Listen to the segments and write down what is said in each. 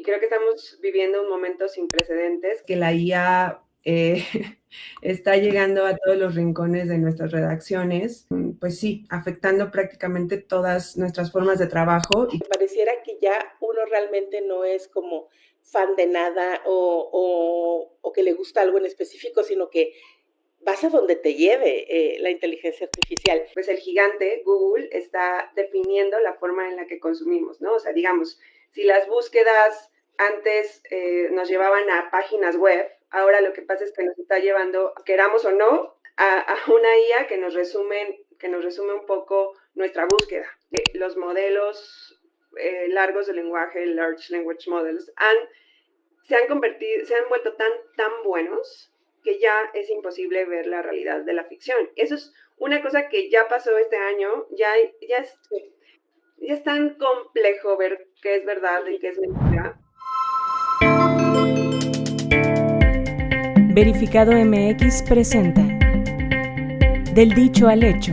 Y creo que estamos viviendo un momento sin precedentes, que la IA está llegando a todos los rincones de nuestras redacciones, pues sí, afectando prácticamente todas nuestras formas de trabajo. Y pareciera que ya uno realmente no es como fan de nada o que le gusta algo en específico, sino que vas a donde te lleve la inteligencia artificial. Pues el gigante Google está definiendo la forma en la que consumimos, ¿no? O sea, digamos, si las búsquedas antes nos llevaban a páginas web, ahora lo que pasa es que nos está llevando, queramos o no, a una IA que nos resume un poco nuestra búsqueda. Los modelos largos de lenguaje, Large Language Models, se han vuelto tan buenos que ya es imposible ver la realidad de la ficción. Eso es una cosa que ya pasó este año, ya es tan complejo ver qué es verdad y qué es mentira. Verificado MX presenta Del dicho al hecho,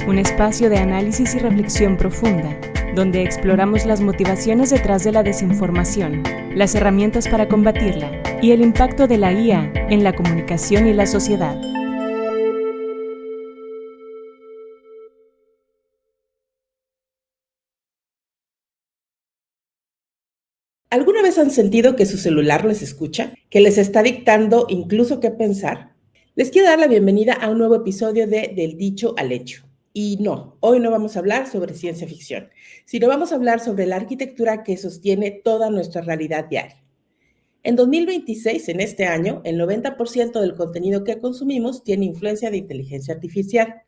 un espacio de análisis y reflexión profunda, donde exploramos las motivaciones detrás de la desinformación, las herramientas para combatirla y el impacto de la IA en la comunicación y la sociedad. ¿Alguna vez han sentido que su celular les escucha? ¿Que les está dictando incluso qué pensar? Les quiero dar la bienvenida a un nuevo episodio de Del dicho al hecho. Y no, hoy no vamos a hablar sobre ciencia ficción, sino vamos a hablar sobre la arquitectura que sostiene toda nuestra realidad diaria. En 2026, en este año, el 90% del contenido que consumimos tiene influencia de inteligencia artificial.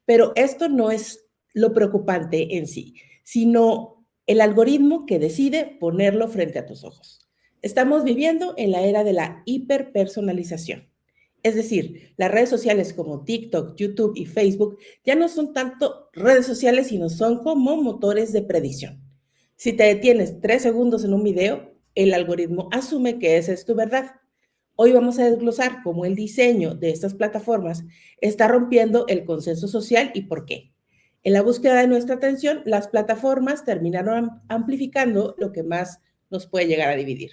Pero esto no es lo preocupante en sí, sino el algoritmo que decide ponerlo frente a tus ojos. Estamos viviendo en la era de la hiperpersonalización. Es decir, las redes sociales como TikTok, YouTube y Facebook ya no son tanto redes sociales, sino son como motores de predicción. Si te detienes 3 segundos en un video, el algoritmo asume que esa es tu verdad. Hoy vamos a desglosar cómo el diseño de estas plataformas está rompiendo el consenso social y por qué. En la búsqueda de nuestra atención, las plataformas terminaron amplificando lo que más nos puede llegar a dividir.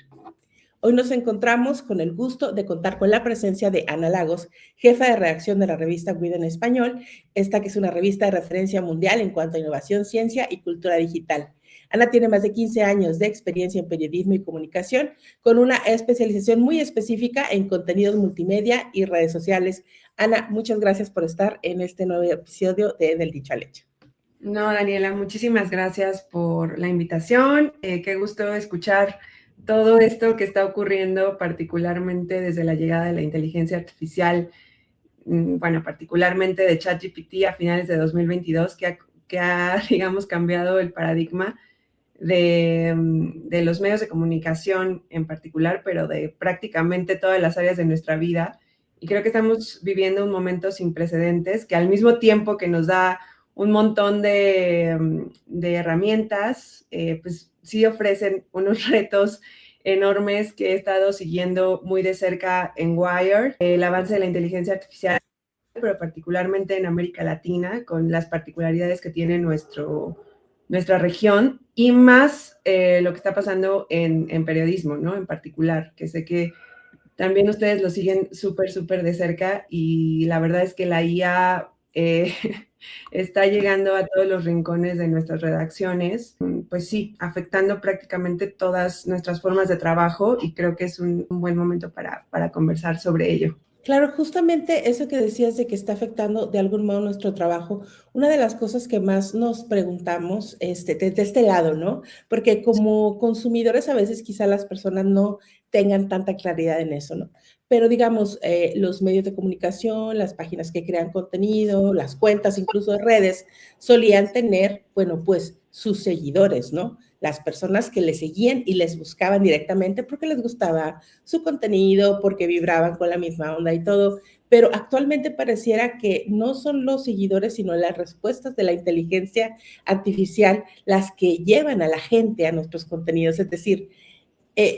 Hoy nos encontramos con el gusto de contar con la presencia de Ana Lagos, jefa de redacción de la revista Guida en Español, esta que es una revista de referencia mundial en cuanto a innovación, ciencia y cultura digital. Ana tiene más de 15 años de experiencia en periodismo y comunicación, con una especialización muy específica en contenidos multimedia y redes sociales. Ana, muchas gracias por estar en este nuevo episodio de Del Dicho al Hecho. No, Daniela, muchísimas gracias por la invitación. Qué gusto escuchar todo esto que está ocurriendo, particularmente desde la llegada de la inteligencia artificial, bueno, particularmente de ChatGPT a finales de 2022, que ha digamos, cambiado el paradigma de los medios de comunicación en particular, pero de prácticamente todas las áreas de nuestra vida. Y creo que estamos viviendo un momento sin precedentes, que al mismo tiempo que nos da un montón de herramientas, pues sí ofrecen unos retos enormes que he estado siguiendo muy de cerca en Wired, el avance de la inteligencia artificial, pero particularmente en América Latina, con las particularidades que tiene nuestra región y más lo que está pasando en periodismo, ¿no? En particular, que sé que también ustedes lo siguen súper de cerca y la verdad es que la IA está llegando a todos los rincones de nuestras redacciones, pues sí, afectando prácticamente todas nuestras formas de trabajo y creo que es un buen momento para conversar sobre ello. Claro, justamente eso que decías de que está afectando de algún modo nuestro trabajo, una de las cosas que más nos preguntamos desde este lado, ¿no? Porque como consumidores a veces quizá las personas no tengan tanta claridad en eso, ¿no? Pero digamos, los medios de comunicación, las páginas que crean contenido, las cuentas incluso de redes, solían tener, bueno, pues sus seguidores, ¿no? Las personas que les seguían y les buscaban directamente porque les gustaba su contenido, porque vibraban con la misma onda y todo, pero actualmente pareciera que no son los seguidores, sino las respuestas de la inteligencia artificial las que llevan a la gente a nuestros contenidos. Es decir,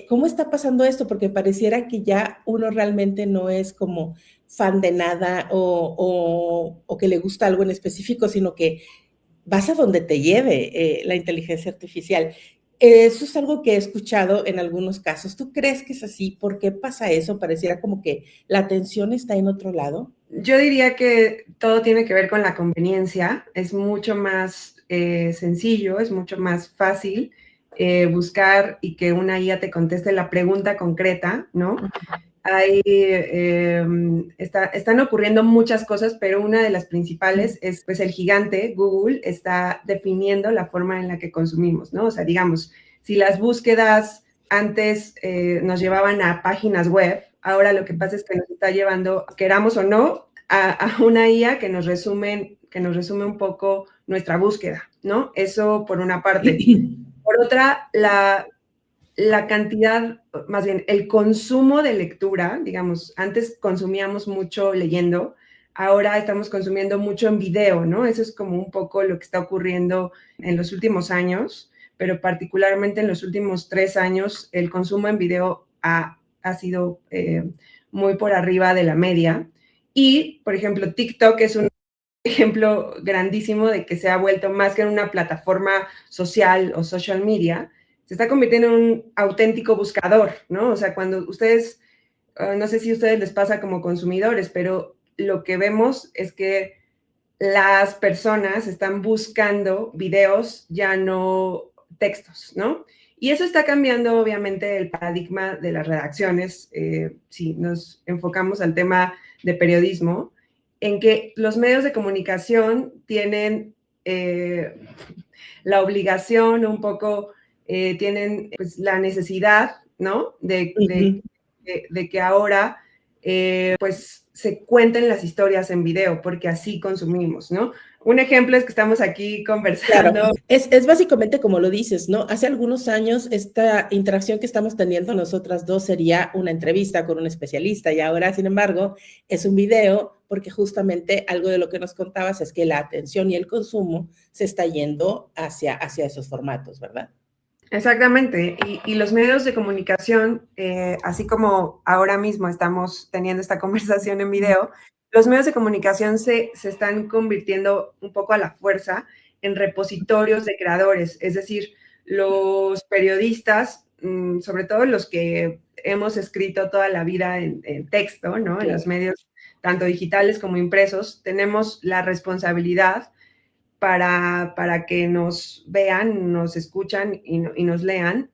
¿cómo está pasando esto? Porque pareciera que ya uno realmente no es como fan de nada o que le gusta algo en específico, sino que vas a donde te lleve la inteligencia artificial. Eso es algo que he escuchado en algunos casos. ¿Tú crees que es así? ¿Por qué pasa eso? Pareciera como que la atención está en otro lado. Yo diría que todo tiene que ver con la conveniencia. Es mucho más sencillo, es mucho más fácil buscar y que una IA te conteste la pregunta concreta, ¿no? Están ocurriendo muchas cosas, pero una de las principales es, pues, el gigante Google está definiendo la forma en la que consumimos, ¿no? O sea, digamos, si las búsquedas antes nos llevaban a páginas web, ahora lo que pasa es que nos está llevando, queramos o no, a una IA que nos resume un poco nuestra búsqueda, ¿no? Eso por una parte. Por otra, la cantidad, más bien, el consumo de lectura, digamos, antes consumíamos mucho leyendo, ahora estamos consumiendo mucho en video, ¿no? Eso es como un poco lo que está ocurriendo en los últimos años, pero particularmente en los últimos 3 años, el consumo en video ha sido muy por arriba de la media. Y, por ejemplo, TikTok es un ejemplo grandísimo de que se ha vuelto más que en una plataforma social o social media, se está convirtiendo en un auténtico buscador, ¿no? O sea, cuando ustedes, no sé si a ustedes les pasa como consumidores, pero lo que vemos es que las personas están buscando videos, ya no textos, ¿no? Y eso está cambiando, obviamente, el paradigma de las redacciones, si nos enfocamos al tema de periodismo, en que los medios de comunicación tienen la obligación, un poco, tienen, pues, la necesidad, ¿no? De que ahora, pues, se cuenten las historias en video, porque así consumimos, ¿no? Un ejemplo es que estamos aquí conversando. Claro, es básicamente como lo dices, ¿no? Hace algunos años esta interacción que estamos teniendo nosotras dos sería una entrevista con un especialista y ahora, sin embargo, es un video porque justamente algo de lo que nos contabas es que la atención y el consumo se está yendo hacia esos formatos, ¿verdad? Exactamente, y los medios de comunicación, así como ahora mismo estamos teniendo esta conversación en video, los medios de comunicación se están convirtiendo un poco a la fuerza en repositorios de creadores, es decir, los periodistas, sobre todo los que hemos escrito toda la vida en texto, ¿no? En los medios tanto digitales como impresos, tenemos la responsabilidad para que nos vean, nos escuchan y nos lean,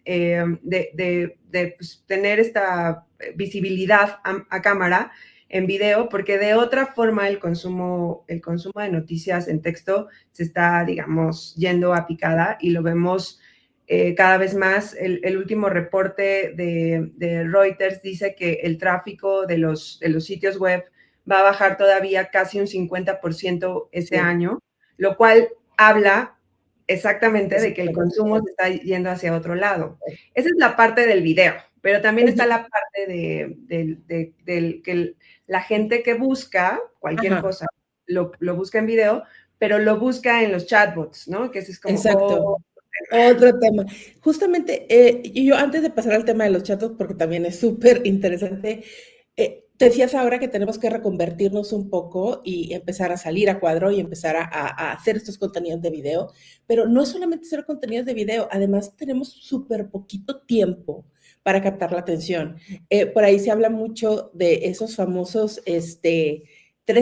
pues, tener esta visibilidad a cámara en video, porque de otra forma el consumo de noticias en texto se está, digamos, yendo a picada y lo vemos cada vez más. El último reporte de Reuters dice que el tráfico de los sitios web va a bajar todavía casi un 50% este año, lo cual habla exactamente de que el consumo se está yendo hacia otro lado. Esa es la parte del video, pero también está la parte de que la gente que busca cualquier cosa lo busca en video, pero lo busca en los chatbots, ¿no? Que ese es como otro tema. Justamente, yo antes de pasar al tema de los chatbots, porque también es súper interesante, te decías ahora que tenemos que reconvertirnos un poco y empezar a salir a cuadro y empezar a hacer estos contenidos de video, pero no es solamente hacer contenidos de video, además tenemos súper poquito tiempo para captar la atención. Por ahí se habla mucho de esos famosos 3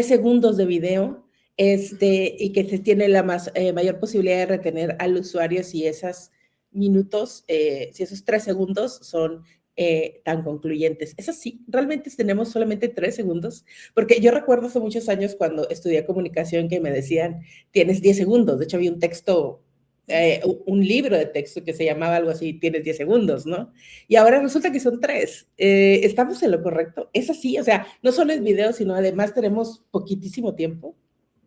segundos de video, y que se tiene la mayor posibilidad de retener al usuario si esos minutos, si esos 3 segundos son tan concluyentes. Es así, realmente tenemos solamente 3 segundos, porque yo recuerdo hace muchos años cuando estudié comunicación que me decían, tienes 10 segundos, de hecho había un texto, un libro de texto que se llamaba algo así, tienes 10 segundos, ¿no? Y ahora resulta que son 3. ¿Estamos en lo correcto? Es así, o sea, no solo es video, sino además tenemos poquitísimo tiempo.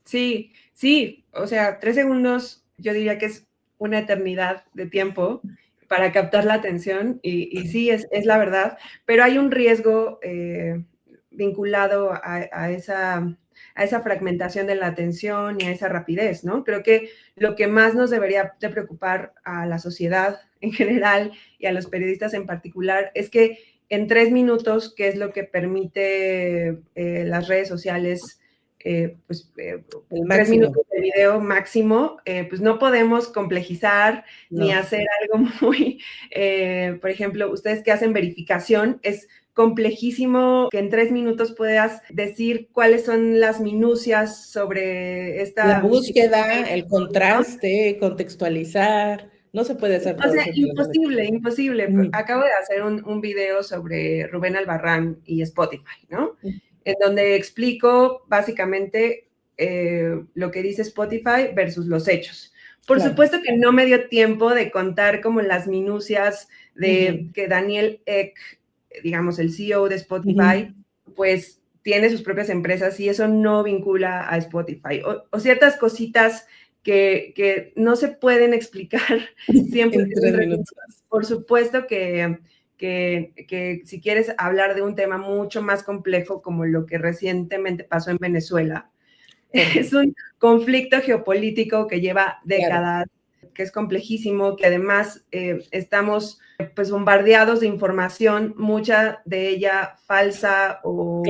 Sí, sí, o sea, 3 segundos yo diría que es una eternidad de tiempo para captar la atención y sí, es la verdad, pero hay un riesgo vinculado a esa fragmentación de la atención y a esa rapidez, ¿no? Creo que lo que más nos debería de preocupar a la sociedad en general y a los periodistas en particular es que en 3 minutos, que es lo que permite las redes sociales 3 minutos de video máximo, pues no podemos complejizar ni hacer algo muy, por ejemplo, ustedes que hacen verificación, es complejísimo que en 3 minutos puedas decir cuáles son las minucias sobre esta... La búsqueda, el contraste, contextualizar, no se puede hacer todo. O sea, imposible. Acabo de hacer un video sobre Rubén Albarrán y Spotify, ¿no? En donde explico básicamente lo que dice Spotify versus los hechos. Por supuesto que no me dio tiempo de contar como las minucias de que Daniel Ek, digamos, el CEO de Spotify, pues tiene sus propias empresas y eso no vincula a Spotify. O ciertas cositas que no se pueden explicar siempre. En 3 minutos. Por supuesto que si quieres hablar de un tema mucho más complejo como lo que recientemente pasó en Venezuela, es un conflicto geopolítico que lleva décadas, que es complejísimo, que además estamos pues bombardeados de información, mucha de ella falsa o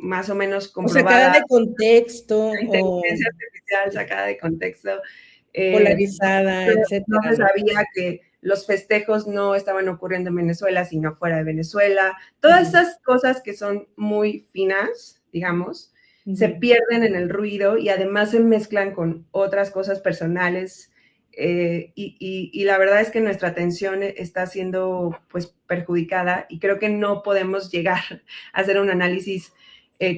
más o menos comprobada. O sacada de contexto. Inteligencia artificial sacada de contexto. Polarizada, etc. No se sabía que los festejos no estaban ocurriendo en Venezuela, sino fuera de Venezuela. Todas esas cosas que son muy finas, digamos, se pierden en el ruido y además se mezclan con otras cosas personales. Y la verdad es que nuestra atención está siendo pues perjudicada y creo que no podemos llegar a hacer un análisis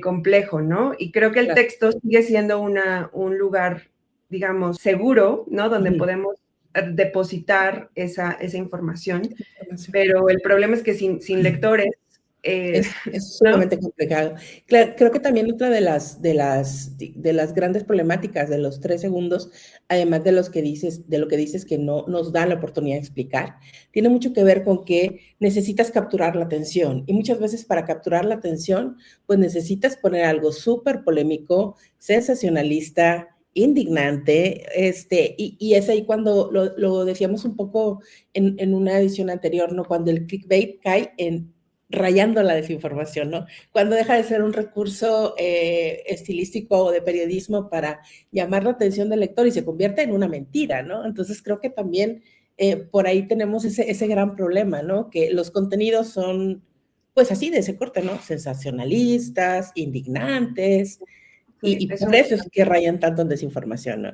complejo, ¿no? Y creo que el texto sigue siendo un lugar, digamos, seguro, ¿no? Donde podemos depositar esa información, pero el problema es que sin lectores es sumamente complicado. Claro, creo que también otra de las grandes problemáticas de los 3 segundos, además de lo que dices que no nos da la oportunidad de explicar, tiene mucho que ver con que necesitas capturar la atención y muchas veces para capturar la atención, pues necesitas poner algo súper polémico, sensacionalista, indignante, y es ahí cuando lo decíamos un poco en una edición anterior, ¿no? Cuando el clickbait cae rayando la desinformación, ¿no? Cuando deja de ser un recurso estilístico o de periodismo para llamar la atención del lector y se convierte en una mentira, ¿no? Entonces creo que también por ahí tenemos ese gran problema, ¿no? Que los contenidos son, pues así, de ese corte, ¿no? Sensacionalistas, indignantes, y por eso es que rayan tanto en desinformación, ¿no?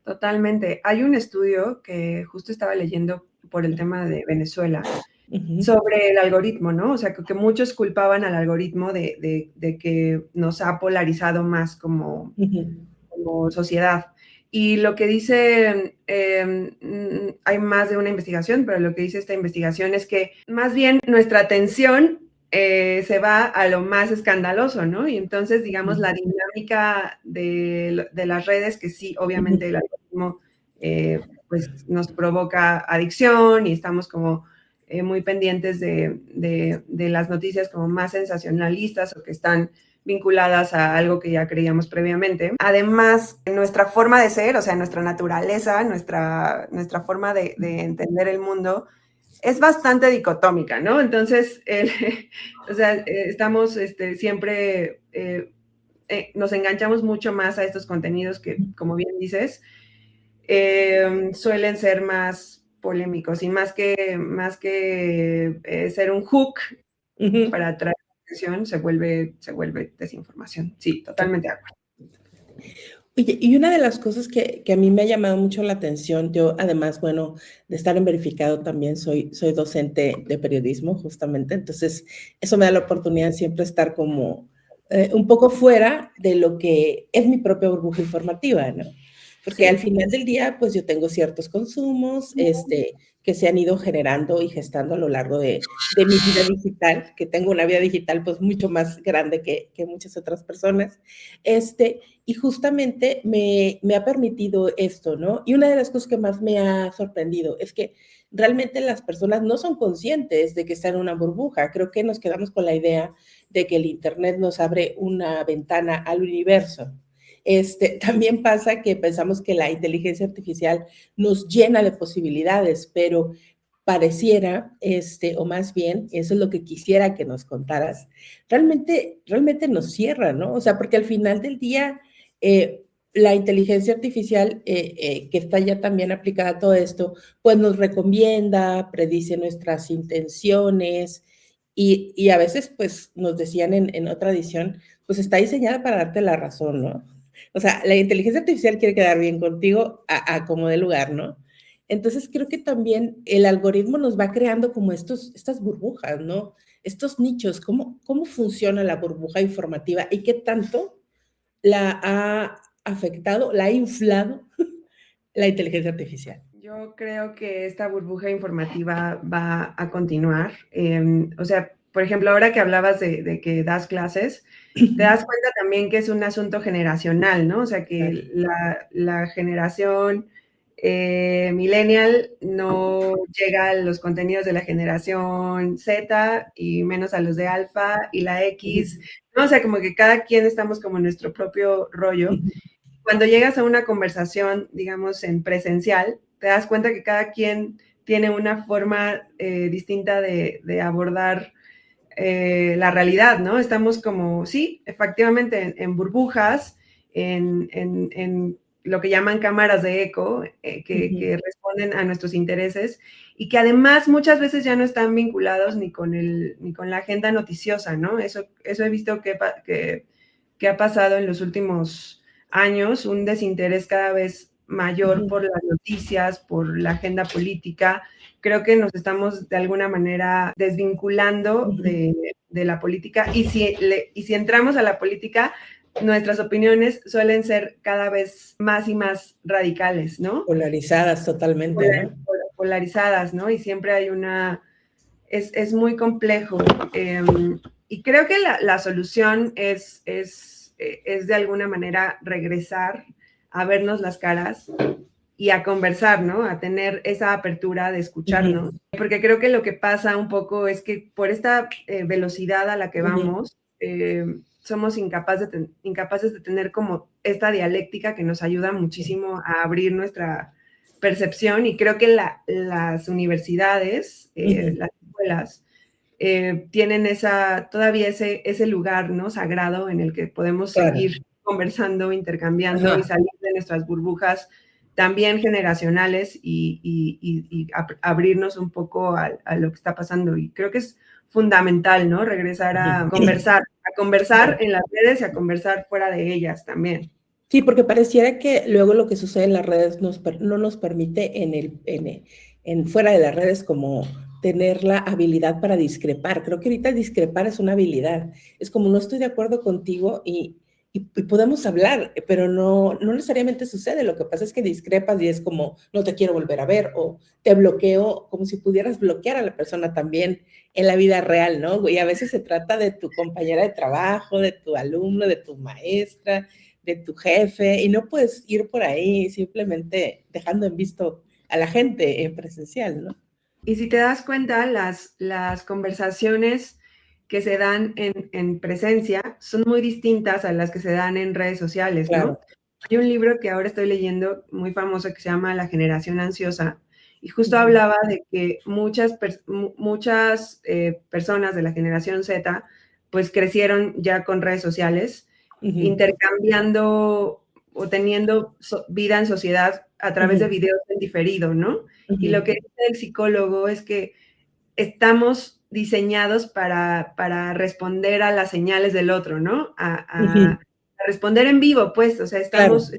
Totalmente. Hay un estudio que justo estaba leyendo por el tema de Venezuela, sobre el algoritmo, ¿no? O sea, que muchos culpaban al algoritmo de que nos ha polarizado más como sociedad. Y lo que dice, hay más de una investigación, pero lo que dice esta investigación es que más bien nuestra atención se va a lo más escandaloso, ¿no? Y entonces, digamos, la dinámica de las redes, que sí, obviamente el algoritmo pues nos provoca adicción y estamos como muy pendientes de las noticias como más sensacionalistas o que están vinculadas a algo que ya creíamos previamente. Además, nuestra forma de ser, o sea, nuestra naturaleza, nuestra forma de entender el mundo es bastante dicotómica, ¿no? Entonces, o sea, estamos siempre, nos enganchamos mucho más a estos contenidos que, como bien dices, suelen ser más polémicos y más que ser un hook para atraer atención, se vuelve desinformación. Sí, totalmente de acuerdo. Oye, y una de las cosas que a mí me ha llamado mucho la atención, yo además, bueno, de estar en Verificado también soy docente de periodismo, justamente, entonces eso me da la oportunidad de siempre estar como un poco fuera de lo que es mi propia burbuja informativa, ¿no? Porque al final del día, pues yo tengo ciertos consumos que se han ido generando y gestando a lo largo de mi vida digital, que tengo una vida digital pues mucho más grande que muchas otras personas, y justamente me ha permitido esto, ¿no? Y una de las cosas que más me ha sorprendido es que realmente las personas no son conscientes de que están en una burbuja. Creo que nos quedamos con la idea de que el Internet nos abre una ventana al universo. También pasa que pensamos que la inteligencia artificial nos llena de posibilidades, pero pareciera, o más bien, eso es lo que quisiera que nos contaras, realmente nos cierra, ¿no? O sea, porque al final del día, la inteligencia artificial, que está ya también aplicada a todo esto, pues nos recomienda, predice nuestras intenciones y a veces, pues, nos decían en otra edición, pues está diseñada para darte la razón, ¿no? O sea, la inteligencia artificial quiere quedar bien contigo a como de lugar, ¿no? Entonces creo que también el algoritmo nos va creando como estas burbujas, ¿no? Estos nichos, ¿cómo funciona la burbuja informativa y qué tanto la ha afectado, la ha inflado la inteligencia artificial? Yo creo que esta burbuja informativa va a continuar. O sea, por ejemplo, ahora que hablabas de que das clases, te das cuenta también que es un asunto generacional, ¿no? O sea, que la generación millennial no llega a los contenidos de la generación Z y menos a los de alfa y la X, ¿no? O sea, como que cada quien estamos como en nuestro propio rollo. Cuando llegas a una conversación, digamos, en presencial, te das cuenta que cada quien tiene una forma distinta de abordar la realidad, ¿no? Estamos como, sí, efectivamente, en burbujas, en lo que llaman cámaras de eco, que responden a nuestros intereses y que además muchas veces ya no están vinculados ni con la agenda noticiosa, ¿no? Eso he visto que ha pasado en los últimos años, un desinterés cada vez mayor por las noticias, por la agenda política. Creo que nos estamos de alguna manera desvinculando de la política y si entramos a la política, nuestras opiniones suelen ser cada vez más y más radicales, ¿no? Polarizadas totalmente, ¿no? Polarizadas, ¿no? Y siempre hay es muy complejo. Y creo que la solución es de alguna manera regresar a vernos las caras y a conversar, ¿no? A tener esa apertura de escucharnos. Porque creo que lo que pasa un poco es que por esta velocidad a la que vamos, somos incapaces de tener como esta dialéctica que nos ayuda muchísimo a abrir nuestra percepción y creo que las universidades, las escuelas, tienen todavía ese lugar, ¿no? Sagrado en el que podemos seguir conversando, intercambiando y salir de nuestras burbujas también generacionales y abrirnos un poco a lo que está pasando. Y creo que es fundamental, ¿no? Regresar a conversar en las redes y a conversar fuera de ellas también. Sí, porque pareciera que luego lo que sucede en las redes no nos permite en fuera de las redes como tener la habilidad para discrepar. Creo que ahorita discrepar es una habilidad. Es como no estoy de acuerdo contigo y podemos hablar, pero no necesariamente sucede. Lo que pasa es que discrepas y es como no te quiero volver a ver o te bloqueo, como si pudieras bloquear a la persona también en la vida real, ¿no? Y a veces se trata de tu compañera de trabajo, de tu alumno, de tu maestra, de tu jefe, y no puedes ir por ahí simplemente dejando en visto a la gente en presencial, ¿no? Y si te das cuenta, las conversaciones que se dan en presencia son muy distintas a las que se dan en redes sociales, ¿no? Claro. Hay un libro que ahora estoy leyendo muy famoso que se llama La generación ansiosa y justo hablaba de que muchas personas de la generación Z pues crecieron ya con redes sociales, intercambiando o teniendo vida en sociedad a través de videos en diferido, ¿no? Y lo que dice el psicólogo es que estamos diseñados para responder a las señales del otro, ¿no? A responder en vivo, pues, o sea, estamos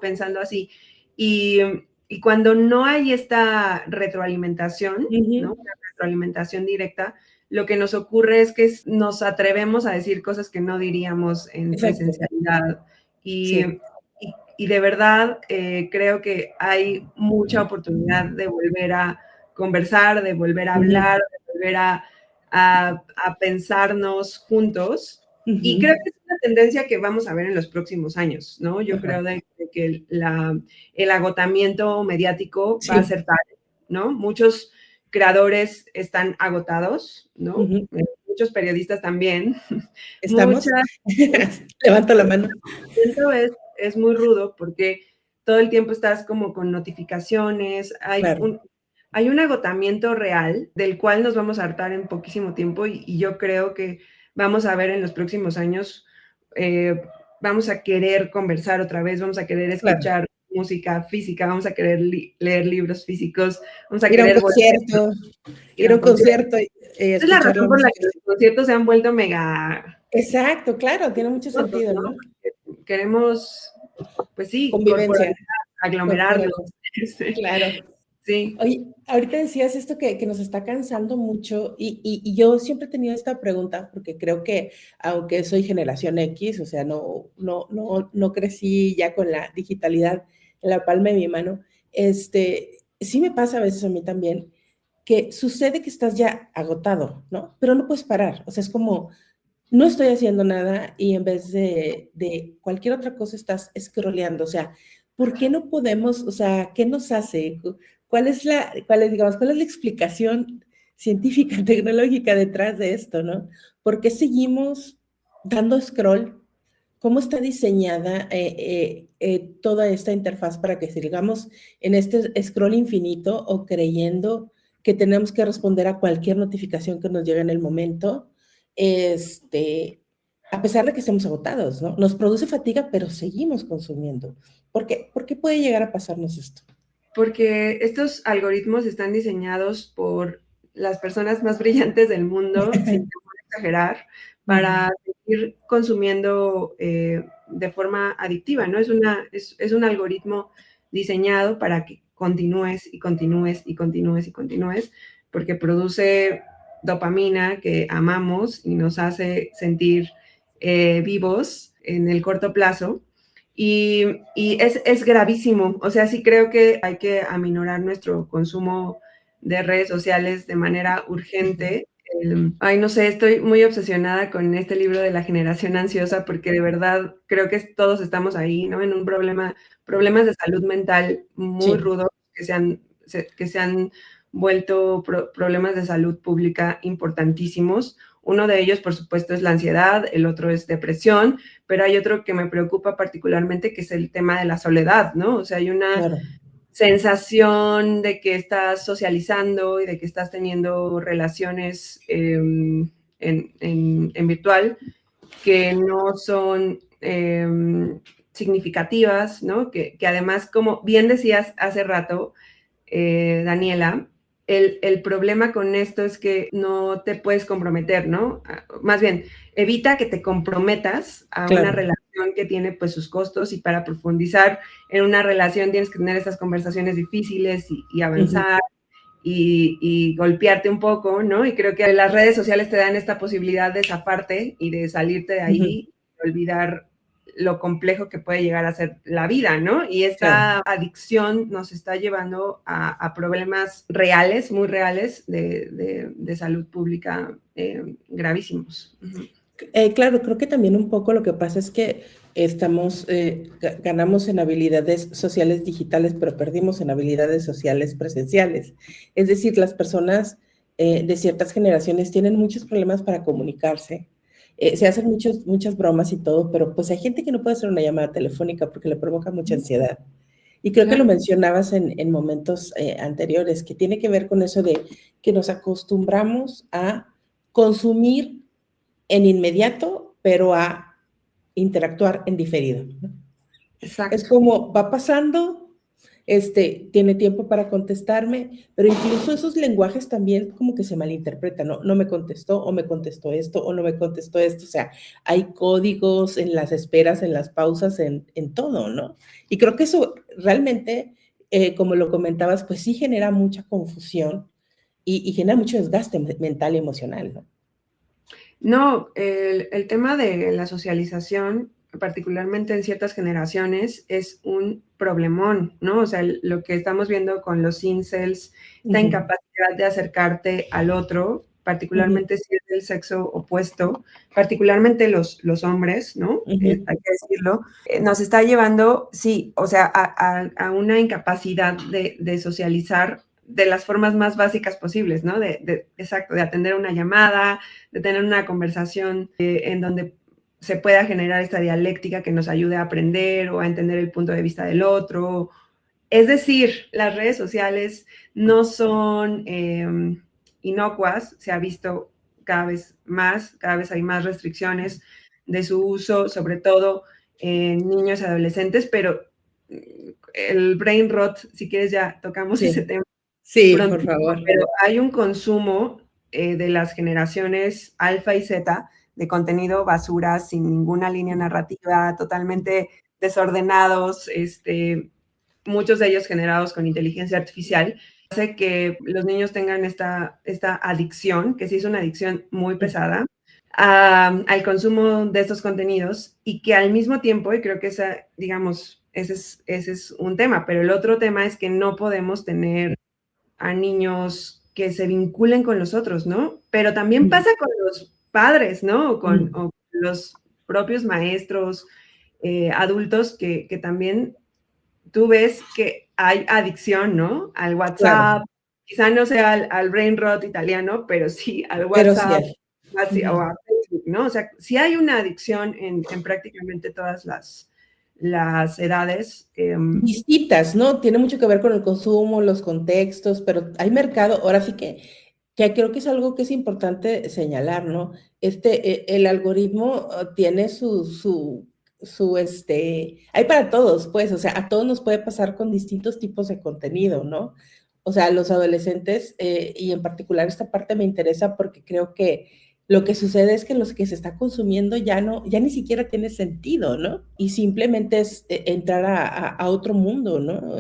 pensando así. Y cuando no hay esta retroalimentación, ¿no? Una retroalimentación directa, lo que nos ocurre es que nos atrevemos a decir cosas que no diríamos en presencialidad. Y de verdad creo que hay mucha oportunidad de volver a conversar, de volver a hablar, de volver a pensarnos juntos. Y creo que es una tendencia que vamos a ver en los próximos años, ¿no? Yo creo de que el agotamiento mediático va a ser tal, ¿no? Muchos creadores están agotados, ¿no? Muchos periodistas también. ¿Estamos? Levanto la mano. Eso es muy rudo porque todo el tiempo estás como con notificaciones, hay un agotamiento real del cual nos vamos a hartar en poquísimo tiempo y yo creo que vamos a ver en los próximos años, vamos a querer conversar otra vez, vamos a querer escuchar música física, vamos a querer leer libros físicos, vamos a Ir a un querer concierto, ir a un concierto y Esa es la escuchar la razón por la música. que los conciertos se han vuelto mega... Exacto, claro, tiene mucho sentido, ¿no? Queremos, pues sí, Convivencia aglomerarnos. corporal. Claro. Sí. Oye, ahorita decías esto que nos está cansando mucho y yo siempre he tenido esta pregunta porque creo que aunque soy generación X, o sea, no crecí ya con la digitalidad en la palma de mi mano, sí me pasa a veces a mí también que sucede que estás ya agotado, ¿no? Pero no puedes parar, o sea, es como, no estoy haciendo nada y en vez de cualquier otra cosa estás scrolleando, o sea, ¿por qué no podemos, o sea, qué nos hace? Digamos, cuál es la explicación científica, tecnológica detrás de esto, ¿no? ¿Por qué seguimos dando scroll? ¿Cómo está diseñada toda esta interfaz para que sigamos en este scroll infinito o creyendo que tenemos que responder a cualquier notificación que nos llegue en el momento? A pesar de que estemos agotados, ¿no? Nos produce fatiga, pero seguimos consumiendo. ¿Por qué puede llegar a pasarnos esto? Porque estos algoritmos están diseñados por las personas más brillantes del mundo, sin exagerar, para seguir consumiendo de forma adictiva, ¿no? Es un algoritmo diseñado para que continúes y continúes y continúes y continúes, porque produce dopamina que amamos y nos hace sentir vivos en el corto plazo. Y es gravísimo, o sea, sí creo que hay que aminorar nuestro consumo de redes sociales de manera urgente. Ay, no sé, estoy muy obsesionada con este libro de la generación ansiosa porque de verdad creo que todos estamos ahí, ¿no? En un problemas de salud mental muy rudos que se han vuelto problemas de salud pública importantísimos. Uno de ellos, por supuesto, es la ansiedad, el otro es depresión, pero hay otro que me preocupa particularmente, que es el tema de la soledad, ¿no? O sea, hay una sensación de que estás socializando y de que estás teniendo relaciones en virtual que no son significativas, ¿no? Que además, como bien decías hace rato, Daniela, el problema con esto es que no te puedes comprometer, ¿no? Más bien, evita que te comprometas a una relación que tiene pues sus costos y para profundizar en una relación tienes que tener estas conversaciones difíciles y avanzar y golpearte un poco, ¿no? Y creo que las redes sociales te dan esta posibilidad de zafarte y de salirte de ahí, de olvidar lo complejo que puede llegar a ser la vida, ¿no? Y esta adicción nos está llevando a problemas reales, muy reales, de salud pública gravísimos. Claro, creo que también un poco lo que pasa es que ganamos en habilidades sociales digitales, pero perdimos en habilidades sociales presenciales. Es decir, las personas de ciertas generaciones tienen muchos problemas para comunicarse. Se hacen muchas bromas y todo, pero pues hay gente que no puede hacer una llamada telefónica porque le provoca mucha ansiedad. Y creo que lo mencionabas en momentos anteriores, que tiene que ver con eso de que nos acostumbramos a consumir en inmediato, pero a interactuar en diferido. Exacto. Es como va pasando, tiene tiempo para contestarme, pero incluso esos lenguajes también como que se malinterpretan, ¿no? No me contestó, o me contestó esto, o no me contestó esto, o sea, hay códigos en las esperas, en las pausas, en todo, ¿no? Y creo que eso realmente, como lo comentabas, pues sí genera mucha confusión y genera mucho desgaste mental y emocional, ¿no? No, el tema de la socialización, particularmente en ciertas generaciones, es un problemón, ¿no? O sea, lo que estamos viendo con los incels, esta incapacidad de acercarte al otro, particularmente si es del sexo opuesto, particularmente los hombres, ¿no? Hay que decirlo, nos está llevando, sí, o sea, a una incapacidad de socializar de las formas más básicas posibles, ¿no? Exacto, de atender una llamada, de tener una conversación en donde se pueda generar esta dialéctica que nos ayude a aprender o a entender el punto de vista del otro. Es decir, las redes sociales no son inocuas, se ha visto cada vez hay más restricciones de su uso, sobre todo en niños y adolescentes, pero el brain rot, si quieres ya tocamos ese Sí, tema sí, pronto, por favor. pero hay un consumo de las generaciones alfa y zeta de contenido basura sin ninguna línea narrativa, totalmente desordenados, muchos de ellos generados con inteligencia artificial, hace que los niños tengan esta adicción, que sí es una adicción muy pesada, al consumo de estos contenidos y que al mismo tiempo, y creo que ese es un tema, pero el otro tema es que no podemos tener a niños que se vinculen con los otros, ¿no? Pero también pasa con los padres, ¿no? O con los propios maestros, adultos que también tú ves que hay adicción, ¿no? Al WhatsApp, Claro, quizá no sea al brain rot italiano, pero sí al pero sí WhatsApp hay. o a Facebook, ¿no? O sea, sí hay una adicción en prácticamente todas las edades. Distintas, ¿no? Tiene mucho que ver con el consumo, los contextos, pero hay mercado, ahora sí que creo que es algo que es importante señalar, ¿no? El algoritmo tiene hay para todos, pues, o sea, a todos nos puede pasar con distintos tipos de contenido, ¿no? O sea, los adolescentes, y en particular esta parte me interesa porque creo que lo que sucede es que los que se está consumiendo ya ni siquiera tiene sentido, ¿no? Y simplemente es entrar a otro mundo, ¿no?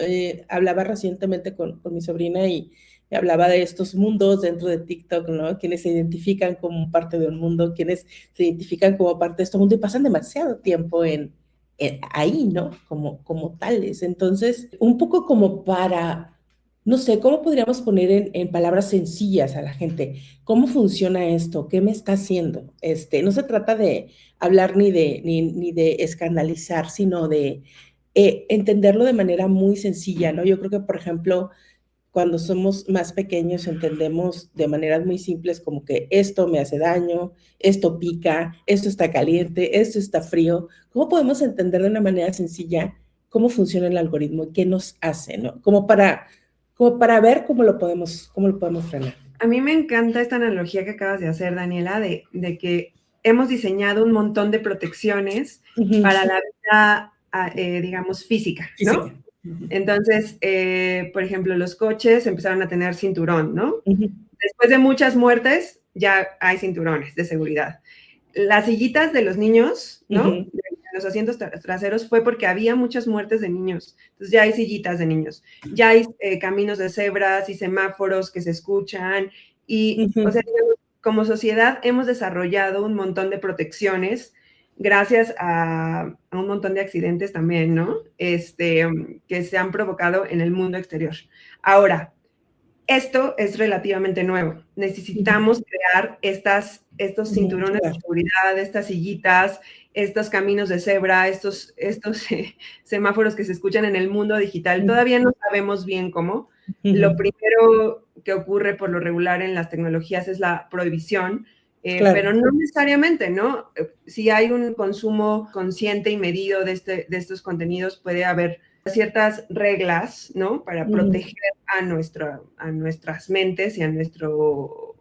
Hablaba recientemente con mi sobrina y me hablaba de estos mundos dentro de TikTok, ¿no? Quienes se identifican como parte de un mundo, quienes se identifican como parte de este mundo y pasan demasiado tiempo ahí, ¿no? Como tales. Entonces, un poco como para no sé, ¿cómo podríamos poner en palabras sencillas a la gente cómo funciona esto? ¿Qué me está haciendo? No se trata de hablar ni de escandalizar, sino de entenderlo de manera muy sencilla, ¿no? Yo creo que, por ejemplo, cuando somos más pequeños entendemos de maneras muy simples como que esto me hace daño, esto pica, esto está caliente, esto está frío. ¿Cómo podemos entender de una manera sencilla cómo funciona el algoritmo y qué nos hace, ¿no? Como para ver cómo lo podemos frenar. A mí me encanta esta analogía que acabas de hacer, Daniela, de que hemos diseñado un montón de protecciones para la vida, digamos, física, ¿no? Física. Entonces, por ejemplo, los coches empezaron a tener cinturón, ¿no? Uh-huh. Después de muchas muertes, ya hay cinturones de seguridad. Las sillitas de los niños, ¿no? Uh-huh. Los asientos traseros fue porque había muchas muertes de niños. Entonces ya hay sillitas de niños, ya hay caminos de cebras y semáforos que se escuchan. Y, Uh-huh. o sea, como sociedad hemos desarrollado un montón de protecciones gracias a un montón de accidentes también, ¿no? Que se han provocado en el mundo exterior. Ahora, esto es relativamente nuevo. Necesitamos crear estos cinturones de seguridad, estas sillitas, estos caminos de cebra, estos semáforos que se escuchan en el mundo digital. Todavía no sabemos bien cómo. Lo primero que ocurre por lo regular en las tecnologías es la prohibición, Claro. pero no necesariamente, ¿no? Si hay un consumo consciente y medido de estos contenidos, puede haber ciertas reglas, ¿no? Para proteger a nuestras mentes y a nuestros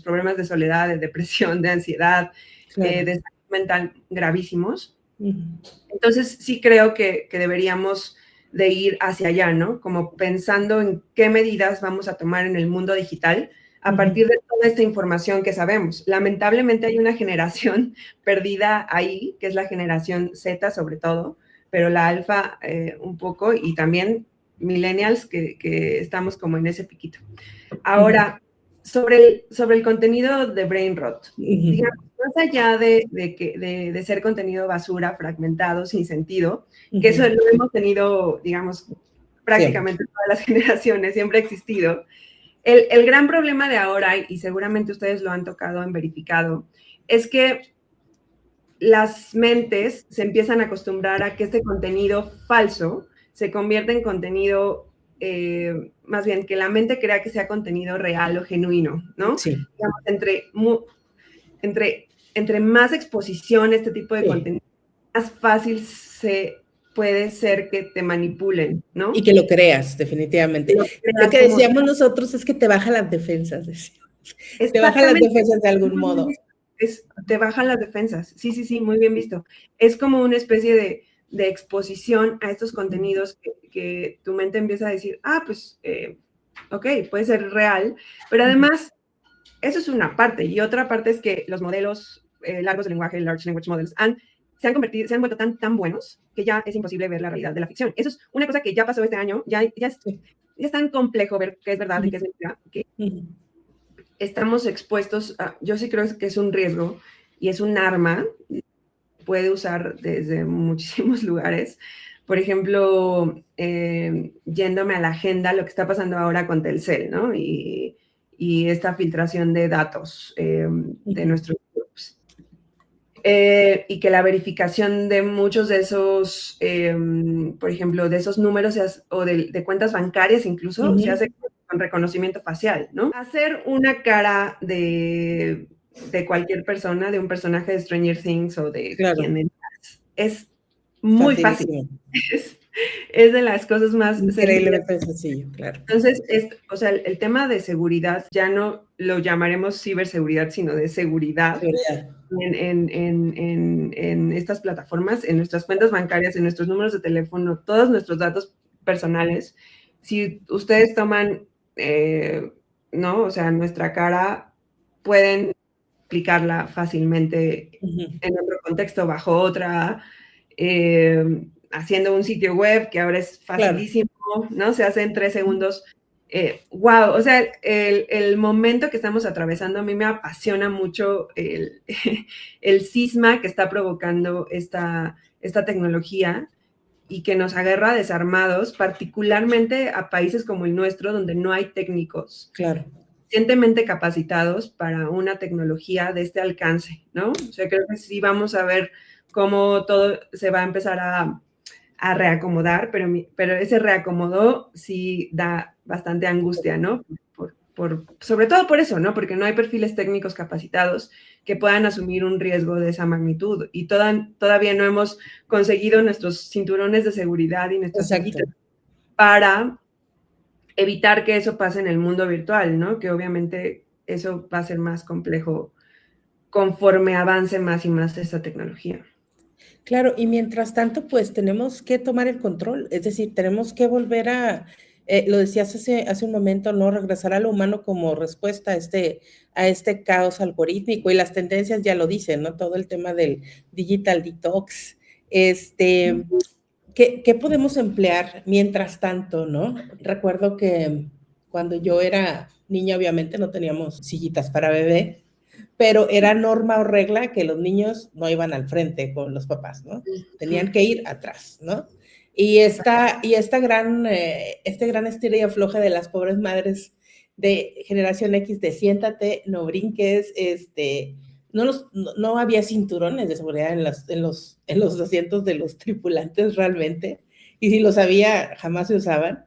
problemas de soledad, de depresión, de ansiedad, Claro. de salud mental gravísimos. Uh-huh. Entonces, sí creo que deberíamos de ir hacia allá, ¿no? Como pensando en qué medidas vamos a tomar en el mundo digital a partir de toda esta información que sabemos. Lamentablemente hay una generación perdida ahí, que es la generación Z sobre todo, pero la alfa un poco, y también millennials que estamos como en ese piquito. Ahora, sobre el contenido de Brain Rot, digamos, más allá de ser contenido basura, fragmentado, sin sentido, que eso lo hemos tenido, digamos, prácticamente todas las generaciones, siempre ha existido. El gran problema de ahora, y seguramente ustedes lo han tocado, han verificado, es que las mentes se empiezan a acostumbrar a que este contenido falso se convierte en contenido, más bien que la mente crea que sea contenido real o genuino, ¿no? Sí. Digamos, entre más exposición a este tipo de contenido, más fácil se puede ser que te manipulen, ¿no? Y que lo creas, definitivamente. Lo que decíamos nosotros es que te baja las defensas, decíamos. Te baja las defensas de algún modo. Te bajan las defensas, sí, muy bien visto. Es como una especie de exposición a estos contenidos que tu mente empieza a decir, pues, ok, puede ser real, pero además, eso es una parte, y otra parte es que los modelos largos de lenguaje, large language models, se han vuelto tan buenos que ya es imposible ver la realidad de la ficción. Eso es una cosa que ya pasó este año, ya es tan complejo ver qué es verdad y qué es mentira, que estamos expuestos yo sí creo que es un riesgo y es un arma, puede usar desde muchísimos lugares. Por ejemplo, yéndome a la agenda, lo que está pasando ahora con Telcel, ¿no? Y esta filtración de datos de nuestros grupos. Y que la verificación de muchos de esos, por ejemplo, de esos números o de cuentas bancarias incluso, se hace con reconocimiento facial, ¿no? Hacer una cara de cualquier persona, de un personaje de Stranger Things o de quien es muy fácil. Es de las cosas más increíblemente sencillo, claro. Entonces, el tema de seguridad ya no lo llamaremos ciberseguridad, sino de seguridad. En estas plataformas, en nuestras cuentas bancarias, en nuestros números de teléfono, todos nuestros datos personales. Si ustedes toman, ¿no? O sea, nuestra cara, pueden aplicarla fácilmente en otro contexto, bajo otra, haciendo un sitio web que ahora es facilísimo, ¿no? Se hace en 3 segundos. Wow, o sea, el momento que estamos atravesando, a mí me apasiona mucho el cisma que está provocando esta tecnología y que nos agarra desarmados, particularmente a países como el nuestro, donde no hay técnicos suficientemente capacitados para una tecnología de este alcance, ¿no? O sea, creo que sí vamos a ver cómo todo se va a empezar a reacomodar, pero ese reacomodo sí da bastante angustia, ¿no? Sobre todo por eso, ¿no? Porque no hay perfiles técnicos capacitados que puedan asumir un riesgo de esa magnitud y todavía no hemos conseguido nuestros cinturones de seguridad y nuestras sillitas para evitar que eso pase en el mundo virtual, ¿no? Que obviamente eso va a ser más complejo conforme avance más y más esta tecnología. Claro, y mientras tanto, pues tenemos que tomar el control, es decir, tenemos que volver a, lo decías hace un momento, ¿no? Regresar a lo humano como respuesta a este caos algorítmico, y las tendencias ya lo dicen, ¿no? Todo el tema del digital detox, ¿qué podemos emplear mientras tanto, ¿no? Recuerdo que cuando yo era niña, obviamente no teníamos sillitas para bebé, pero era norma o regla que los niños no iban al frente con los papás, ¿no? Tenían que ir atrás, ¿no? Y este gran estira y afloja de las pobres madres de generación X de siéntate, no brinques, no había cinturones de seguridad en los asientos de los tripulantes realmente, y si los había, jamás se usaban,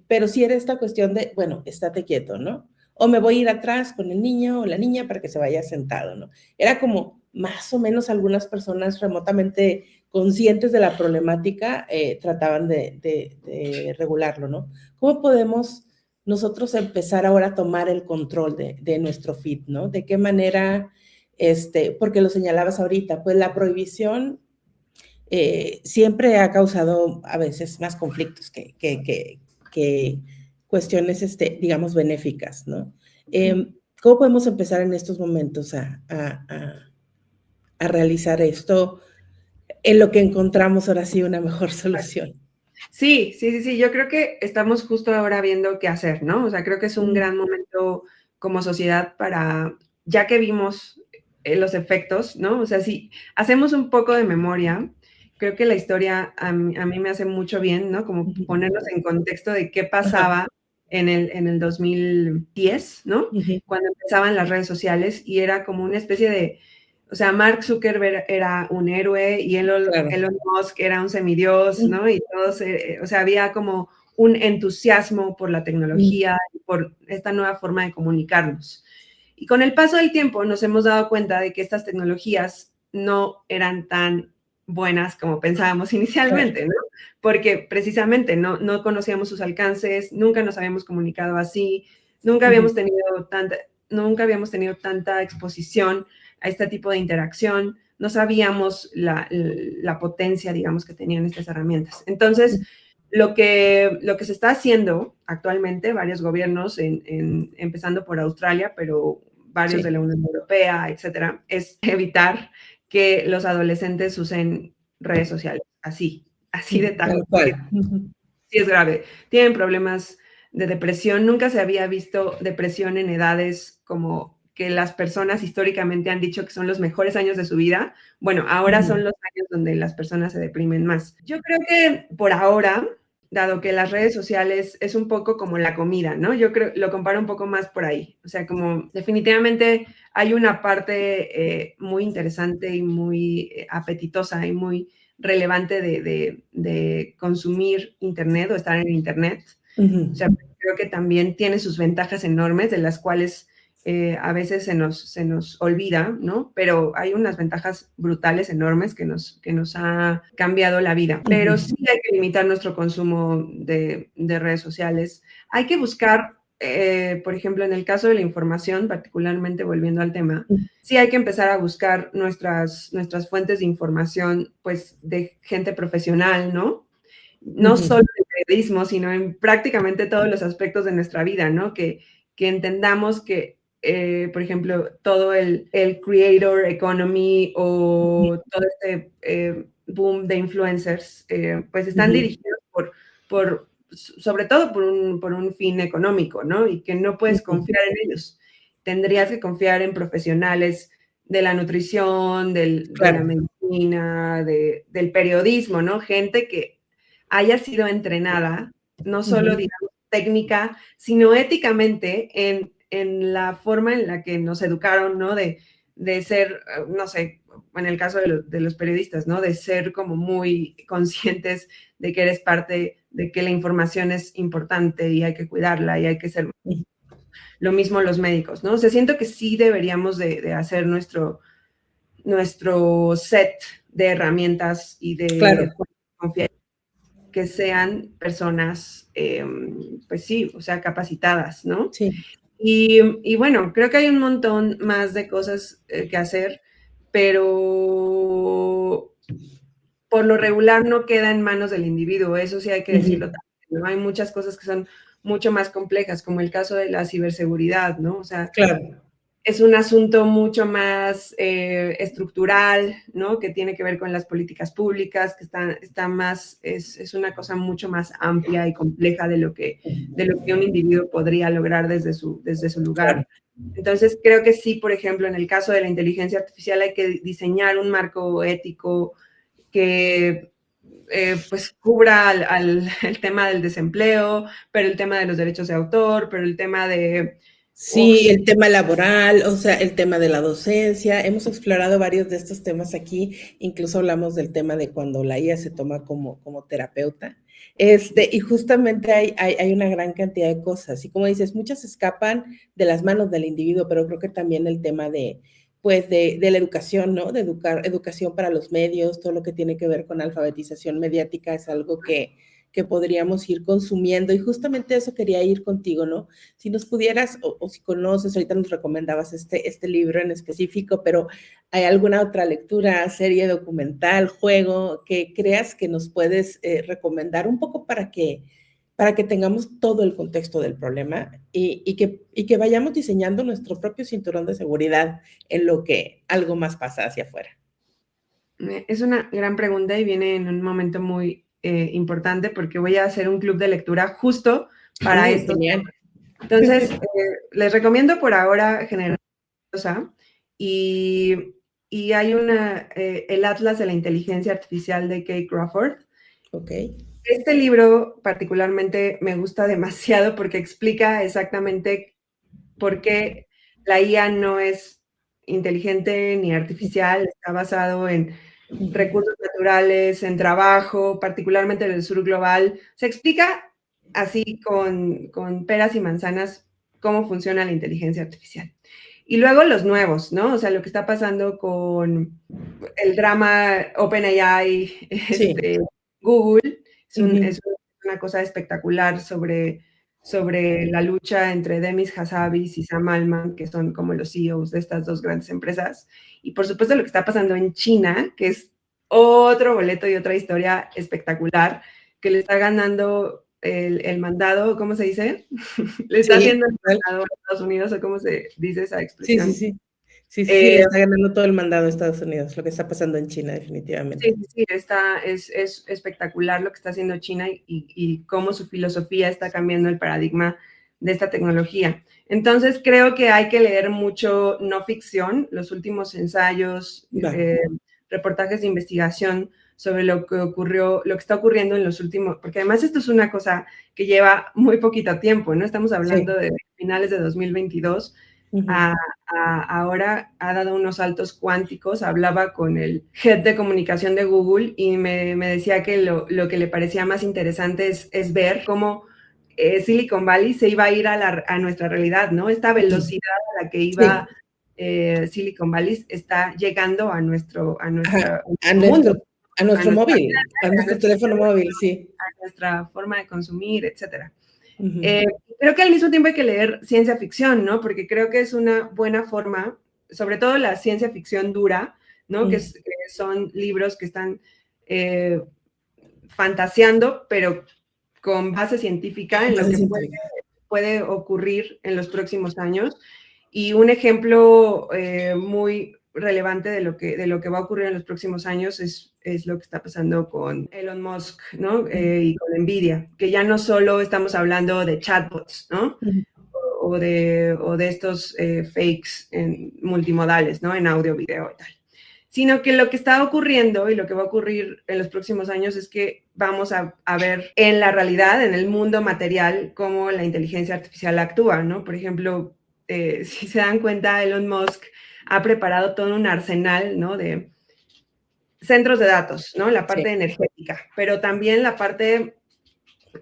pero sí era esta cuestión de, bueno, estate quieto, ¿no? O me voy a ir atrás con el niño o la niña para que se vaya sentado, ¿no? Era como más o menos algunas personas remotamente conscientes de la problemática trataban de regularlo, ¿no? ¿Cómo podemos nosotros empezar ahora a tomar el control de nuestro feed, ¿no? ¿De qué manera, porque lo señalabas ahorita, pues la prohibición siempre ha causado a veces más conflictos que cuestiones, digamos, benéficas, ¿no? ¿Cómo podemos empezar en estos momentos a realizar esto en lo que encontramos ahora sí una mejor solución? Sí, yo creo que estamos justo ahora viendo qué hacer, ¿no? O sea, creo que es un gran momento como sociedad para, ya que vimos los efectos, ¿no? O sea, si hacemos un poco de memoria, creo que la historia a mí me hace mucho bien, ¿no? Como ponernos en contexto de qué pasaba en el 2010, ¿no? Cuando empezaban las redes sociales y era como una especie de, o sea, Mark Zuckerberg era un héroe y Elon Musk era un semidios, ¿no? Y todos, o sea, había como un entusiasmo por la tecnología y por esta nueva forma de comunicarnos. Y con el paso del tiempo nos hemos dado cuenta de que estas tecnologías no eran tan buenas como pensábamos inicialmente, ¿no? Porque precisamente no conocíamos sus alcances, nunca nos habíamos comunicado así, nunca habíamos tenido tanta exposición a este tipo de interacción, no sabíamos la potencia, digamos, que tenían estas herramientas. Entonces, lo que se está haciendo actualmente, varios gobiernos, empezando por Australia, pero varios de la Unión Europea, etcétera, es evitar que los adolescentes usen redes sociales, así de tal cual. Sí es grave. Tienen problemas de depresión. Nunca se había visto depresión en edades como que las personas históricamente han dicho que son los mejores años de su vida. Bueno, ahora son los años donde las personas se deprimen más. Yo creo que por ahora, dado que las redes sociales es un poco como la comida, ¿no? Yo creo, lo comparo un poco más por ahí. O sea, como definitivamente hay una parte muy interesante y muy apetitosa y muy relevante de consumir Internet o estar en Internet. O sea, creo que también tiene sus ventajas enormes, de las cuales a veces se nos olvida, ¿no? Pero hay unas ventajas brutales, enormes, que nos ha cambiado la vida. Pero sí hay que limitar nuestro consumo de redes sociales. Hay que buscar, por ejemplo, en el caso de la información, particularmente volviendo al tema, sí hay que empezar a buscar nuestras fuentes de información, pues, de gente profesional, ¿no? No solo en el periodismo, sino en prácticamente todos los aspectos de nuestra vida, ¿no? Que entendamos que, por ejemplo, todo el creator economy o todo este boom de influencers, pues están dirigidos sobre todo por un fin económico, ¿no? Y que no puedes confiar en ellos. Tendrías que confiar en profesionales de la nutrición, de la medicina, del periodismo, ¿no? Gente que haya sido entrenada, no solo, digamos, técnica, sino éticamente en la forma en la que nos educaron, ¿no? De ser, no sé, en el caso de los periodistas, ¿no? De ser como muy conscientes de que eres parte, de que la información es importante y hay que cuidarla y hay que ser... Lo mismo los médicos, ¿no? O sea, siento que sí deberíamos de hacer nuestro set de herramientas y de confiar, que sean personas, pues sí, o sea, capacitadas, ¿no? Sí. Y bueno, creo que hay un montón más de cosas que hacer, pero por lo regular no queda en manos del individuo, eso sí hay que decirlo también, ¿no? Hay muchas cosas que son mucho más complejas, como el caso de la ciberseguridad, ¿no? O sea, es un asunto mucho más estructural, ¿no? Que tiene que ver con las políticas públicas, que está más, es una cosa mucho más amplia y compleja de lo que un individuo podría lograr desde su lugar. Entonces, creo que sí, por ejemplo, en el caso de la inteligencia artificial hay que diseñar un marco ético que pues cubra el tema del desempleo, pero el tema de los derechos de autor, pero el tema de... Sí, el tema laboral, o sea, el tema de la docencia. Hemos explorado varios de estos temas aquí, incluso hablamos del tema de cuando la IA se toma como terapeuta. Y justamente hay una gran cantidad de cosas. Y como dices, muchas escapan de las manos del individuo, pero creo que también el tema de la educación, ¿no? De educación para los medios, todo lo que tiene que ver con alfabetización mediática es algo que podríamos ir consumiendo, y justamente eso quería ir contigo, ¿no? Si nos pudieras, o si conoces, ahorita nos recomendabas este libro en específico, pero ¿hay alguna otra lectura, serie, documental, juego que creas que nos puedes recomendar un poco para que tengamos todo el contexto del problema y que vayamos diseñando nuestro propio cinturón de seguridad en lo que algo más pasa hacia afuera? Es una gran pregunta y viene en un momento muy importante, porque voy a hacer un club de lectura justo para esto. Entonces, les recomiendo por ahora Generosa, y hay el Atlas de la Inteligencia Artificial de Kay Crawford. Este libro particularmente me gusta demasiado porque explica exactamente por qué la IA no es inteligente ni artificial, está basado en recursos naturales, en trabajo, particularmente en el sur global. Se explica así con peras y manzanas cómo funciona la inteligencia artificial. Y luego los nuevos, ¿no? O sea, lo que está pasando con el drama OpenAI, Sí. Google, Ujú. es una cosa espectacular sobre la lucha entre Demis Hassabis y Sam Altman, que son como los CEOs de estas dos grandes empresas. Y por supuesto lo que está pasando en China, que es otro boleto y otra historia espectacular, que le está ganando el mandado, ¿cómo se dice? Le está Sí, haciendo el mandado a Estados Unidos, o cómo se dice esa sí, sí, expresión. sí. Sí, sí, sí, le Eh, está ganando todo el mandado a Estados Unidos, lo que está pasando en China, sí, definitivamente. sí, sí, es espectacular lo que está haciendo China y cómo su filosofía está cambiando el paradigma de esta tecnología. Entonces, creo que hay que leer mucho no ficción, los últimos ensayos, Va. reportajes de investigación sobre lo que ocurrió, lo que está ocurriendo en los últimos, porque además esto es una cosa que lleva muy poquito tiempo, ¿no? Estamos hablando Sí. de finales de 2022 Ujú. a ahora ha dado unos saltos cuánticos. Hablaba con el head de comunicación de Google y me decía que lo que le parecía más interesante es ver cómo Silicon Valley se iba a ir a nuestra realidad, ¿no? Esta velocidad a la que iba Sí. Silicon Valley está llegando a nuestro Ajá. mundo, A a nuestro nuestra, móvil, a nuestro teléfono móvil, sí. a nuestra forma de consumir, etcétera. Ujú. Creo que al mismo tiempo hay que leer ciencia ficción, ¿no? Porque creo que es una buena forma, sobre todo la ciencia ficción dura, ¿no? Que son libros que están fantaseando, pero con base científica en lo Base que científica. puede ocurrir en los próximos años. Y un ejemplo muy relevante de lo que va a ocurrir en los próximos años es lo que está pasando con Elon Musk, ¿no? Y con Nvidia, que ya no solo estamos hablando de chatbots, ¿no? Ujú. O de estos fakes multimodales, ¿no? En audio, video y tal. Sino que lo que está ocurriendo y lo que va a ocurrir en los próximos años es que vamos a ver en la realidad, en el mundo material, cómo la inteligencia artificial actúa, ¿no? Por ejemplo, si se dan cuenta, Elon Musk ha preparado todo un arsenal, ¿no? De centros de datos, ¿no? La Sí. parte energética, pero también la parte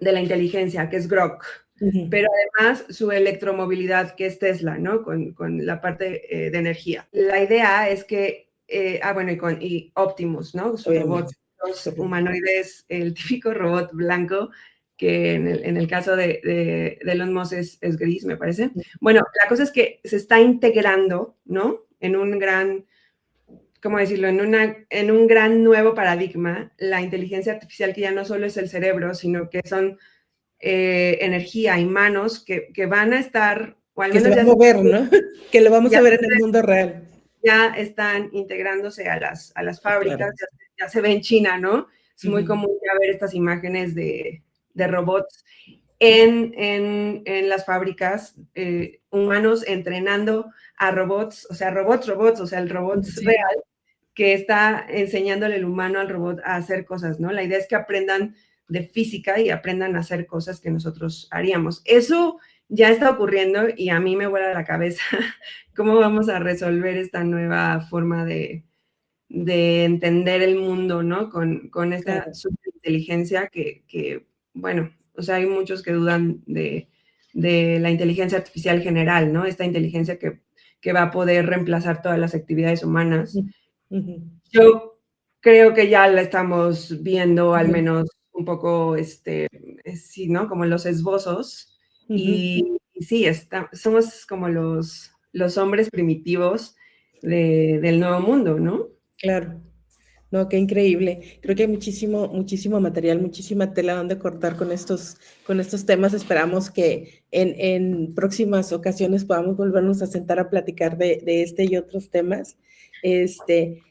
de la inteligencia, que es Grok, Ujú. pero además su electromovilidad, que es Tesla, ¿no? Con la parte de energía. La idea es que, bueno, y Optimus, ¿no? Sus robots, Obviamente. los humanoides, el típico robot blanco, que en el caso de Elon Musk es gris, me parece. Bueno, la cosa es que se está integrando, ¿no? En un gran, ¿cómo decirlo? En un gran nuevo paradigma, la inteligencia artificial que ya no solo es el cerebro, sino que son energía y manos que van a estar, o al Que se menos va a mover, ¿no? Que lo vamos a ver en el mundo real. ya están integrándose a las Claro. fábricas, ya se ve en China, ¿no? Es muy Ujú. común ya ver estas imágenes de robots en las fábricas, humanos entrenando a robots, o sea, robots, o sea, el robot Sí. real que está enseñándole el humano al robot a hacer cosas, ¿no? La idea es que aprendan de física y aprendan a hacer cosas que nosotros haríamos. Eso ya está ocurriendo y a mí me vuela la cabeza cómo vamos a resolver esta nueva forma de entender el mundo, ¿no? Con esta Claro. superinteligencia que, bueno, o sea, hay muchos que dudan de la inteligencia artificial general, ¿no? Esta inteligencia que va a poder reemplazar todas las actividades humanas. Ujú. Yo creo que ya la estamos viendo, al Ujú. menos un poco, sí, ¿no? Como los esbozos. Ujú. Y sí, somos como los hombres primitivos del nuevo mundo, ¿no? Claro. No, qué increíble. Creo que hay muchísimo, muchísimo material, muchísima tela donde cortar con estos temas. Esperamos que en próximas ocasiones podamos volvernos a sentar a platicar de este y otros temas. Este,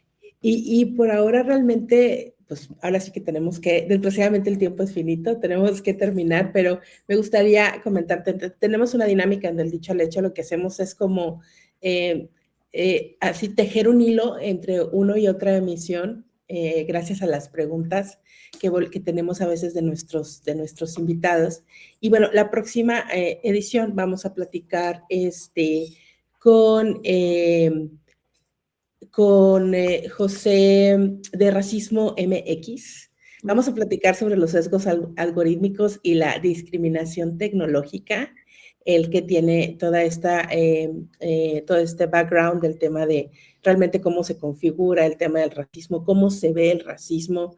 y por ahora realmente, pues ahora sí que tenemos que, desgraciadamente el tiempo es finito, tenemos que terminar, pero me gustaría comentarte, tenemos una dinámica en el dicho al hecho, lo que hacemos es como así tejer un hilo entre uno y otra emisión, gracias a las preguntas que tenemos a veces de nuestros invitados. Y bueno, la próxima edición vamos a platicar con, José de Racismo MX. Vamos a platicar sobre los sesgos algorítmicos y la discriminación tecnológica. el que tiene todo este background del tema de realmente cómo se configura el tema del racismo, cómo se ve el racismo,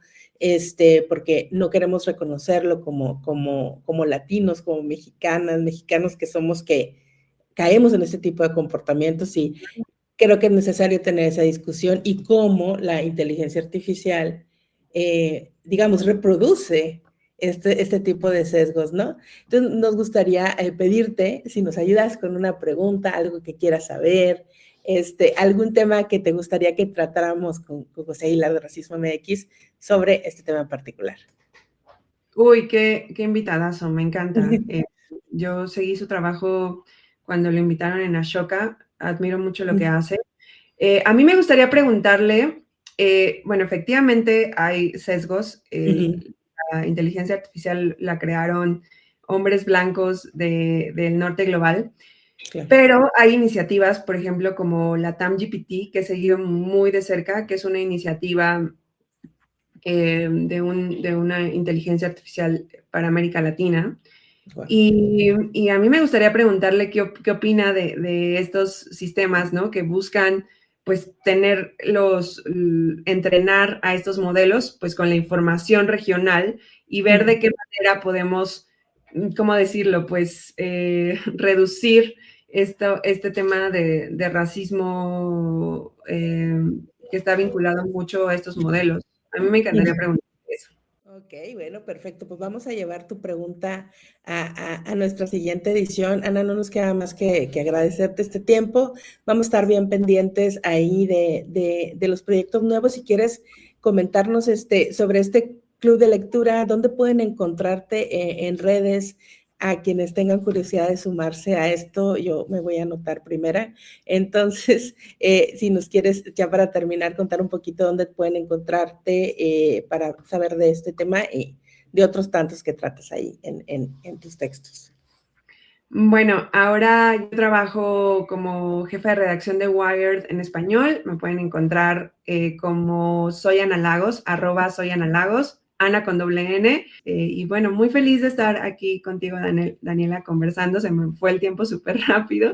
porque no queremos reconocerlo como latinos, como mexicanos que somos, que caemos en este tipo de comportamientos, y creo que es necesario tener esa discusión, y cómo la inteligencia artificial, digamos, reproduce este tipo de sesgos, ¿no? Entonces, nos gustaría pedirte si nos ayudas con una pregunta, algo que quieras saber, algún tema que te gustaría que tratáramos con José Hilar de Racismo MX sobre este tema en particular. Uy, qué invitadazo, me encanta. Yo seguí su trabajo cuando lo invitaron en Ashoka, admiro mucho lo que hace. A mí me gustaría preguntarle, bueno, efectivamente hay sesgos, la inteligencia artificial la crearon hombres blancos del norte global, claro. Pero hay iniciativas, por ejemplo, como la TamGPT, que he seguido muy de cerca, que es una iniciativa de una inteligencia artificial para América Latina. Wow. Y a mí me gustaría preguntarle qué opina de estos sistemas, ¿no? Que buscan, pues, entrenar a estos modelos, pues, con la información regional y ver de qué manera podemos, ¿cómo decirlo? Pues, reducir este tema de racismo que está vinculado mucho a estos modelos. A mí me encantaría preguntar eso. Ok, bueno, perfecto. Pues vamos a llevar tu pregunta a nuestra siguiente edición. Ana, no nos queda más que agradecerte este tiempo. Vamos a estar bien pendientes ahí de los proyectos nuevos. Si quieres comentarnos sobre este club de lectura, ¿dónde pueden encontrarte en redes? A quienes tengan curiosidad de sumarse a esto, yo me voy a anotar primera. Entonces, si nos quieres, ya para terminar, contar un poquito dónde pueden encontrarte para saber de este tema y de otros tantos que tratas ahí en tus textos. Bueno, ahora yo trabajo como jefa de redacción de Wired en español. Me pueden encontrar como @soyanalagos, Ana con doble N, y bueno, muy feliz de estar aquí contigo, Daniela, conversando. Se me fue el tiempo súper rápido.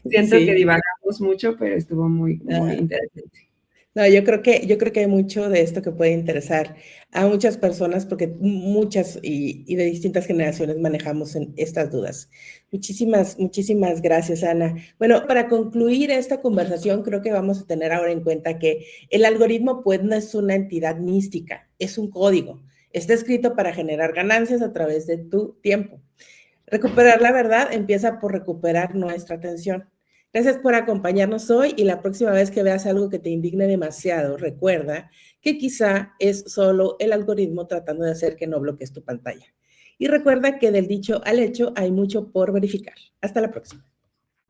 Siento que divagamos mucho, pero estuvo muy interesante. No, yo creo que hay mucho de esto que puede interesar a muchas personas, porque muchas y de distintas generaciones manejamos estas dudas. Muchísimas gracias, Ana. Bueno, para concluir esta conversación, creo que vamos a tener ahora en cuenta que el algoritmo, pues, no es una entidad mística, es un código. Está escrito para generar ganancias a través de tu tiempo. Recuperar la verdad empieza por recuperar nuestra atención. Gracias por acompañarnos hoy, y la próxima vez que veas algo que te indigne demasiado, recuerda que quizá es solo el algoritmo tratando de hacer que no bloquees tu pantalla. Y recuerda que del dicho al hecho hay mucho por verificar. Hasta la próxima.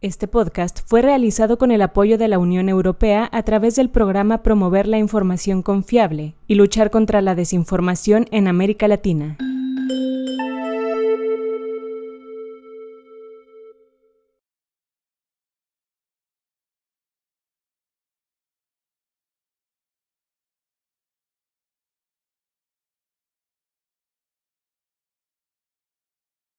Este podcast fue realizado con el apoyo de la Unión Europea a través del programa Promover la Información Confiable y Luchar contra la Desinformación en América Latina.